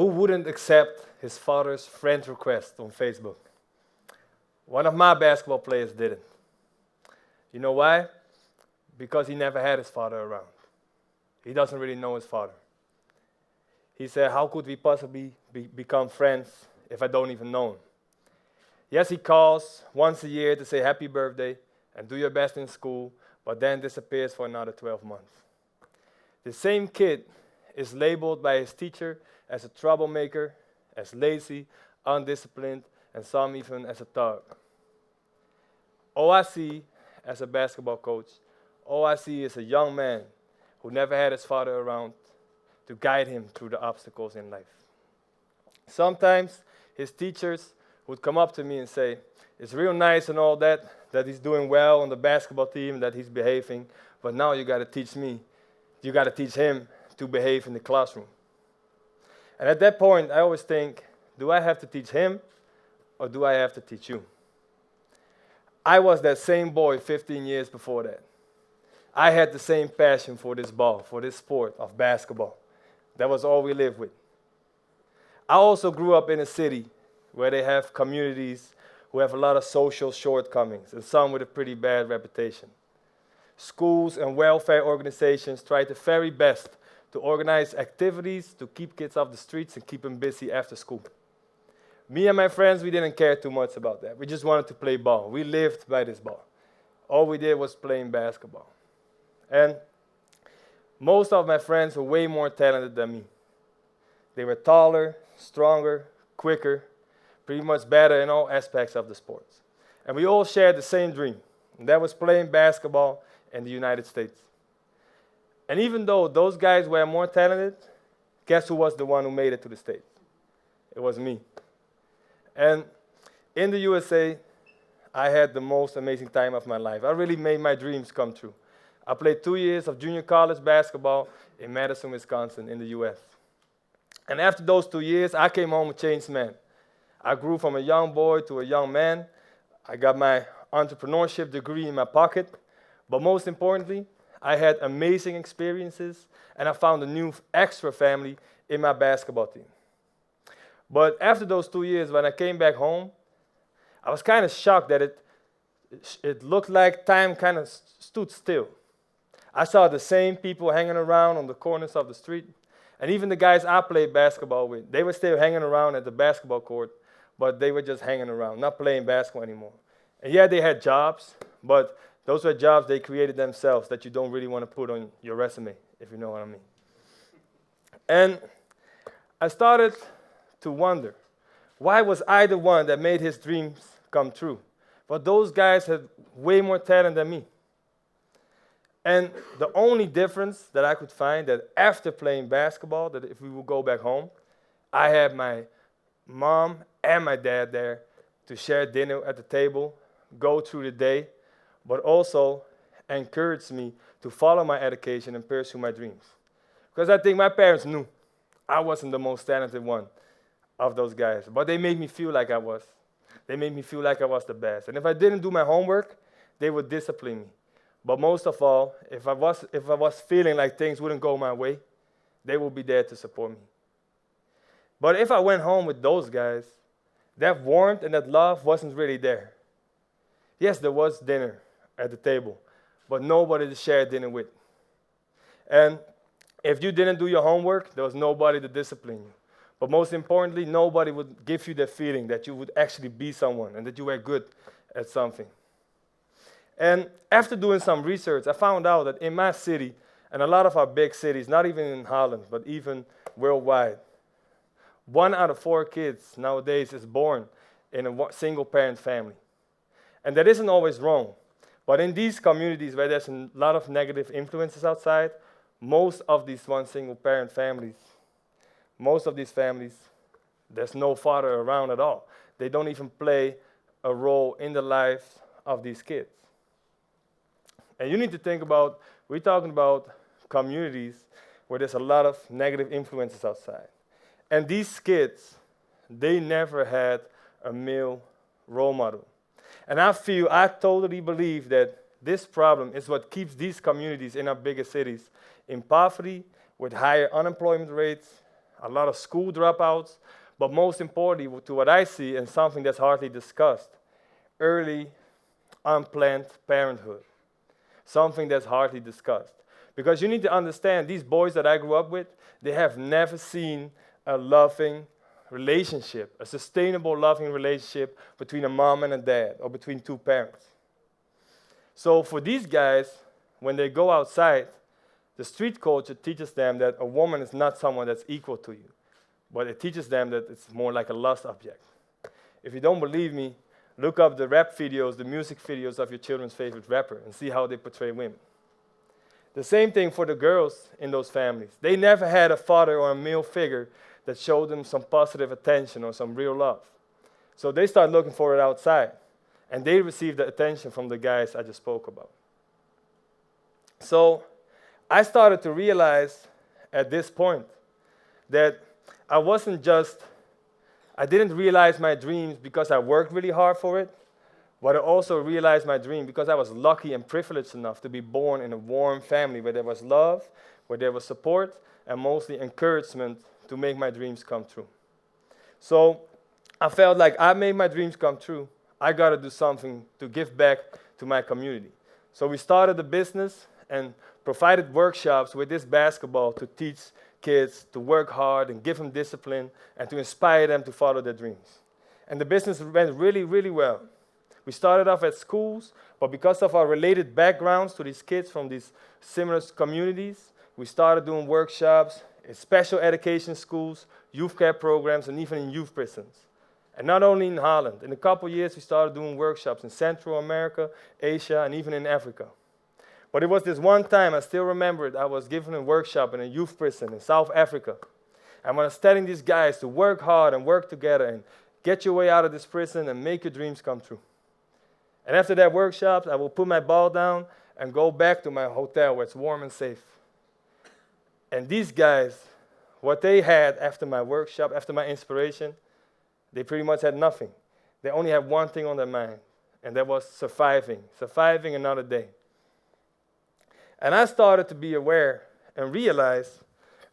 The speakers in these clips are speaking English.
Who wouldn't accept his father's friend request on Facebook? One of my basketball players didn't. You know why? Because he never had his father around. He doesn't really know his father. He said, how could we possibly become friends if I don't even know him? Yes, he calls once a year to say happy birthday and do your best in school, but then disappears for another 12 months. The same kid is labeled by his teacher as a troublemaker, as lazy, undisciplined, and some even as a thug. All I see as a basketball coach, all I see is a young man who never had his father around to guide him through the obstacles in life. Sometimes his teachers would come up to me and say, it's real nice and all that he's doing well on the basketball team, that he's behaving, but now you got to teach him to behave in the classroom. And at that point, I always think, do I have to teach him or do I have to teach you? I was that same boy 15 years before that. I had the same passion for this ball, for this sport of basketball. That was all we lived with. I also grew up in a city where they have communities who have a lot of social shortcomings and some with a pretty bad reputation. Schools and welfare organizations try their very best to organize activities to keep kids off the streets and keep them busy after school. Me and my friends, we didn't care too much about that. We just wanted to play ball. We lived by this ball. All we did was playing basketball. And most of my friends were way more talented than me. They were taller, stronger, quicker, pretty much better in all aspects of the sports. And we all shared the same dream, and that was playing basketball in the United States. And even though those guys were more talented, guess who was the one who made it to the States? It was me. And in the USA, I had the most amazing time of my life. I really made my dreams come true. I played 2 years of junior college basketball in Madison, Wisconsin, in the US. And after those 2 years, I came home a changed man. I grew from a young boy to a young man. I got my entrepreneurship degree in my pocket. But most importantly, I had amazing experiences, and I found a new extra family in my basketball team. But after those 2 years, when I came back home, I was kind of shocked that it looked like time kind of stood still. I saw the same people hanging around on the corners of the street, and even the guys I played basketball with, they were still hanging around at the basketball court, but they were just hanging around, not playing basketball anymore. And yeah, they had jobs, but those were jobs they created themselves that you don't really want to put on your resume, if you know what I mean. And I started to wonder, why was I the one that made his dreams come true? But those guys had way more talent than me. And the only difference that I could find, that after playing basketball, that if we would go back home, I had my mom and my dad there to share dinner at the table, go through the day, but also encourage me to follow my education and pursue my dreams. Because I think my parents knew I wasn't the most talented one of those guys, but they made me feel like I was. They made me feel like I was the best. And if I didn't do my homework, they would discipline me. But most of all, if I was feeling like things wouldn't go my way, they would be there to support me. But if I went home with those guys, that warmth and that love wasn't really there. Yes, there was dinner at the table, but nobody to share dinner with. And if you didn't do your homework, there was nobody to discipline you. But most importantly, nobody would give you that feeling that you would actually be someone and that you were good at something. And after doing some research, I found out that in my city, and a lot of our big cities, not even in Holland, but even worldwide, 1 out of 4 kids nowadays is born in a single-parent family. And that isn't always wrong. But in these communities where there's a lot of negative influences outside, most of these single-parent families, there's no father around at all. They don't even play a role in the life of these kids. And you need to think about, we're talking about communities where there's a lot of negative influences outside. And these kids, they never had a male role model. And I totally believe that this problem is what keeps these communities in our bigger cities in poverty, with higher unemployment rates, a lot of school dropouts, but most importantly, to what I see, and something that's hardly discussed, early unplanned parenthood. Something that's hardly discussed. Because you need to understand, these boys that I grew up with, they have never seen a loving relationship, a sustainable loving relationship between a mom and a dad, or between two parents. So for these guys, when they go outside, the street culture teaches them that a woman is not someone that's equal to you, but it teaches them that it's more like a lust object. If you don't believe me, look up the rap videos, the music videos of your children's favorite rapper, and see how they portray women. The same thing for the girls in those families. They never had a father or a male figure that showed them some positive attention or some real love. So they start looking for it outside, and they receive the attention from the guys I just spoke about. So I started to realize at this point that I didn't realize my dreams because I worked really hard for it, but I also realized my dream because I was lucky and privileged enough to be born in a warm family where there was love, where there was support, and mostly encouragement to make my dreams come true. So I felt like I made my dreams come true. I got to do something to give back to my community. So we started a business and provided workshops with this basketball to teach kids to work hard and give them discipline and to inspire them to follow their dreams. And the business went really, really well. We started off at schools, but because of our related backgrounds to these kids from these similar communities, we started doing workshops in special education schools, youth care programs, and even in youth prisons. And not only in Holland. In a couple years, we started doing workshops in Central America, Asia, and even in Africa. But it was this one time, I still remember it, I was given a workshop in a youth prison in South Africa. And I was telling these guys to work hard and work together and get your way out of this prison and make your dreams come true. And after that workshop, I will put my ball down and go back to my hotel where it's warm and safe. And these guys, what they had after my workshop, after my inspiration, they pretty much had nothing. They only had one thing on their mind, and that was surviving another day. And I started to be aware and realize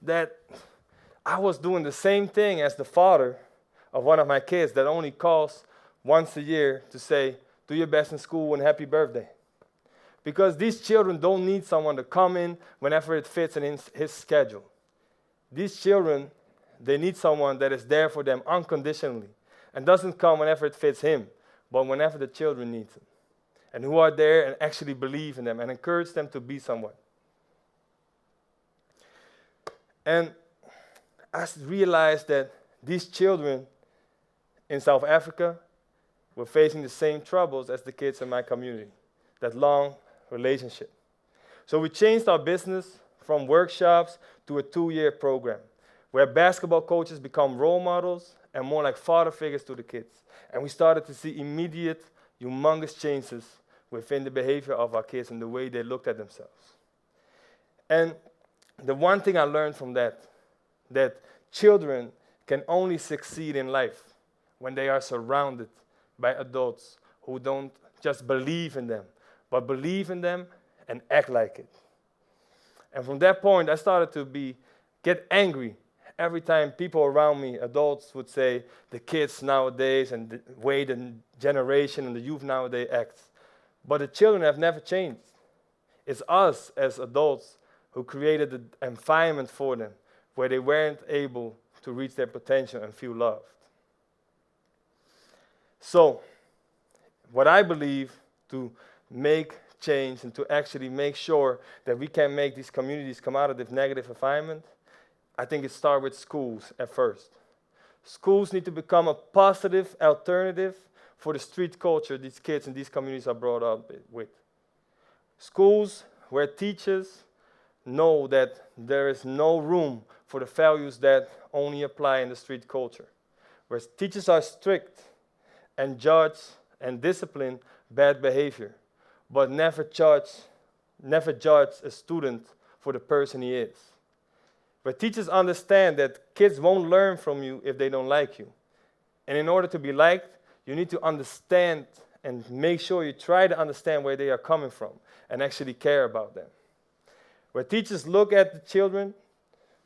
that I was doing the same thing as the father of one of my kids that only calls once a year to say, do your best in school and happy birthday. Because these children don't need someone to come in whenever it fits in his schedule. These children, they need someone that is there for them unconditionally and doesn't come whenever it fits him, but whenever the children need him. And who are there and actually believe in them and encourage them to be someone. And I realized that these children in South Africa were facing the same troubles as the kids in my community, that long relationship. So we changed our business from workshops to a 2-year program where basketball coaches become role models and more like father figures to the kids. And we started to see immediate, humongous changes within the behavior of our kids and the way they looked at themselves. And the one thing I learned from that children can only succeed in life when they are surrounded by adults who don't just believe in them, but believe in them and act like it. And from that point, I started to get angry every time people around me, adults, would say the kids nowadays and the way the generation and the youth nowadays acts. But the children have never changed. It's us as adults who created the environment for them where they weren't able to reach their potential and feel loved. So, what I believe to make change and to actually make sure that we can make these communities come out of this negative environment, I think it starts with schools at first. Schools need to become a positive alternative for the street culture these kids in these communities are brought up with. Schools where teachers know that there is no room for the values that only apply in the street culture. Where teachers are strict and judge and discipline bad behavior, but never judge a student for the person he is. Where teachers understand that kids won't learn from you if they don't like you. And in order to be liked, you need to understand and make sure you try to understand where they are coming from and actually care about them. Where teachers look at the children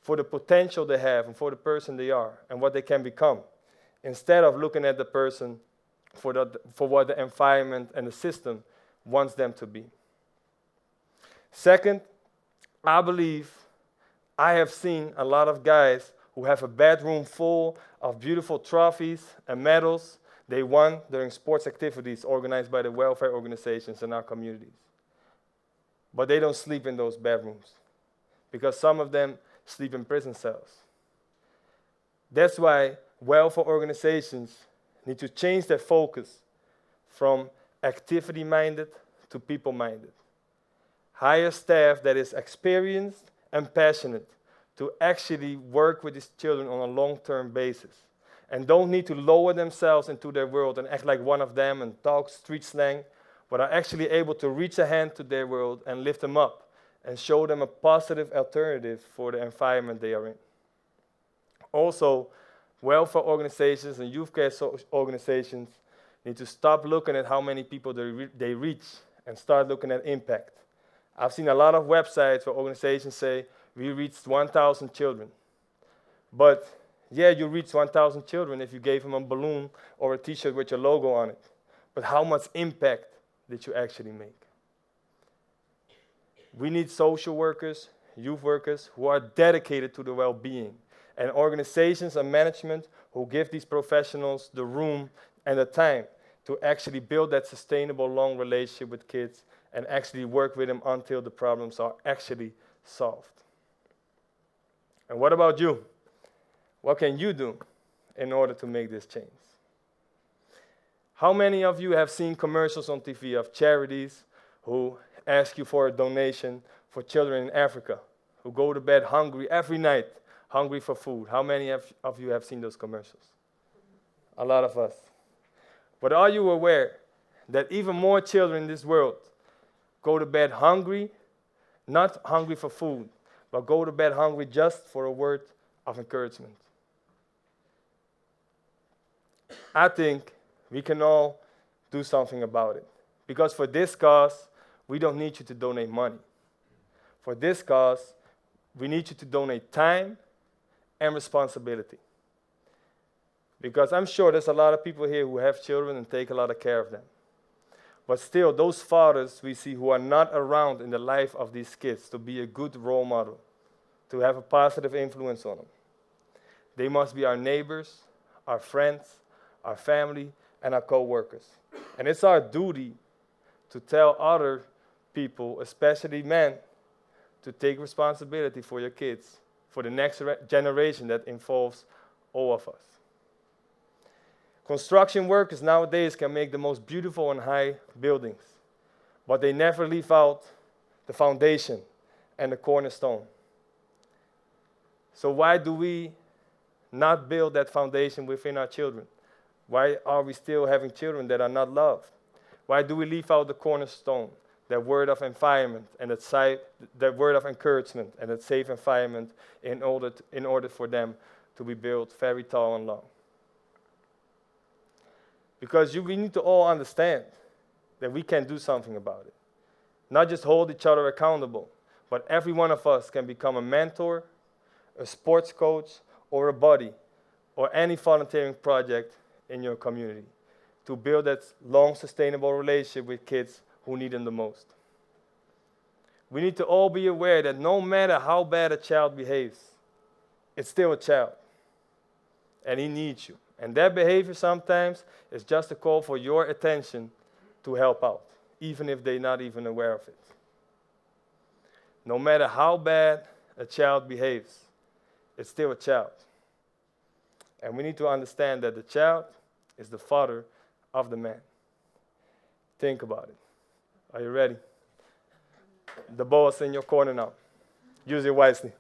for the potential they have and for the person they are and what they can become, instead of looking at the person for what the environment and the system wants them to be. Second, I believe I have seen a lot of guys who have a bedroom full of beautiful trophies and medals they won during sports activities organized by the welfare organizations in our communities. But they don't sleep in those bedrooms because some of them sleep in prison cells. That's why welfare organizations need to change their focus from activity-minded to people-minded. Hire staff that is experienced and passionate to actually work with these children on a long-term basis and don't need to lower themselves into their world and act like one of them and talk street slang, but are actually able to reach a hand to their world and lift them up and show them a positive alternative for the environment they are in. Also, welfare organizations and youth care organizations need to stop looking at how many people they reach and start looking at impact. I've seen a lot of websites where organizations say, we reached 1,000 children. But yeah, you reached 1,000 children if you gave them a balloon or a t-shirt with your logo on it. But how much impact did you actually make? We need social workers, youth workers who are dedicated to the well-being, and organizations and management who give these professionals the room and the time to actually build that sustainable, long relationship with kids and actually work with them until the problems are actually solved. And what about you? What can you do in order to make this change? How many of you have seen commercials on TV of charities who ask you for a donation for children in Africa who go to bed hungry every night, hungry for food? How many of you have seen those commercials? A lot of us. But are you aware that even more children in this world go to bed hungry, not hungry for food, but go to bed hungry just for a word of encouragement? I think we can all do something about it. Because for this cause, we don't need you to donate money. For this cause, we need you to donate time and responsibility. Because I'm sure there's a lot of people here who have children and take a lot of care of them. But still, those fathers we see who are not around in the life of these kids to be a good role model, to have a positive influence on them. They must be our neighbors, our friends, our family, and our co-workers. And it's our duty to tell other people, especially men, to take responsibility for your kids, for the next generation that involves all of us. Construction workers nowadays can make the most beautiful and high buildings, but they never leave out the foundation and the cornerstone. So why do we not build that foundation within our children? Why are we still having children that are not loved? Why do we leave out the cornerstone, that word of environment and that word of encouragement and that safe environment in order for them to be built very tall and long? Because we need to all understand that we can do something about it. Not just hold each other accountable, but every one of us can become a mentor, a sports coach, or a buddy, or any volunteering project in your community to build that long, sustainable relationship with kids who need them the most. We need to all be aware that no matter how bad a child behaves, it's still a child, and he needs you. And that behavior sometimes is just a call for your attention to help out, even if they're not even aware of it. No matter how bad a child behaves, it's still a child. And we need to understand that the child is the father of the man. Think about it. Are you ready? The ball is in your corner now. Use it wisely.